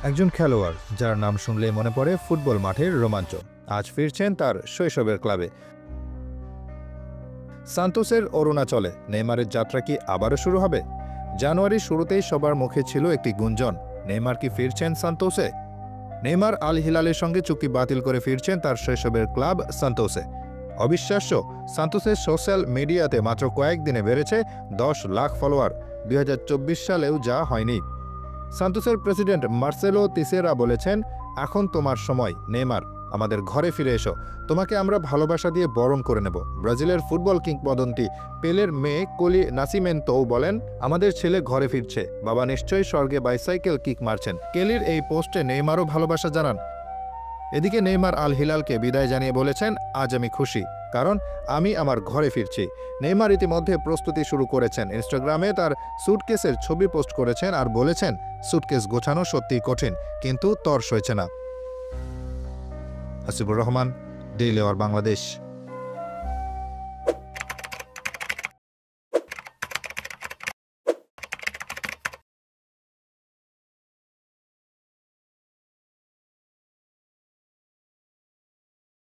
একজন খেলোয়াড় যার নাম শুনলেই মনে পড়ে ফুটবল মাঠের রোমাঞ্চ আজ ফিরছেন তার শৈশবের ক্লাবে। সান্তোসের অরুণাচলে নেইমারের যাত্রা কি আবারও শুরু হবে? জানুয়ারির শুরুতেই সবার মুখে ছিল একটি গুঞ্জন, নেইমার কি ফিরছেন সান্তোসে? নেইমার আল হিলালের সঙ্গে চুক্তি বাতিল করে ফিরছেন তার শৈশবের ক্লাব সান্তোসে। অবিশ্বাস্য, সান্তোসের সোশ্যাল মিডিয়াতে মাত্র কয়েকদিনে বেড়েছে 10 লাখ ফলোয়ার। 2024 সালেও যা হয়নি। সান্তোসের প্রেসিডেন্ট মার্সেলো তিসেরা বলেছেন, এখন তোমার সময় নেইমার, আমাদের ঘরে ফিরে এসো, তোমাকে আমরা ভালোবাসা দিয়ে বরণ করে নেব। ব্রাজিলের ফুটবল কিংবদন্তি পেলের মেয়ে কলি নাসিমেন্তোও বলেন, আমাদের ছেলে ঘরে ফিরছে, বাবা নিশ্চয়ই স্বর্গে বাইসাইকেল কিক মারছেন। কেলির এই পোস্টে নেইমারও ভালোবাসা জানান। এদিকে নেইমার আল হিলালকে বিদায় জানিয়ে বলেছেন, আজ আমি খুশি, কারণ আমি আমার ঘরে ফিরছি। নেইমার ইতিমধ্যে প্রস্তুতি শুরু করেছেন। ইনস্টাগ্রামে তার স্যুটকেসের ছবি পোস্ট করেছেন আর বলেছেন, স্যুটকেস গোছানো সত্যিই কঠিন, কিন্তু তর সইছে না। Hasibur Rahman, daily our Bangladesh.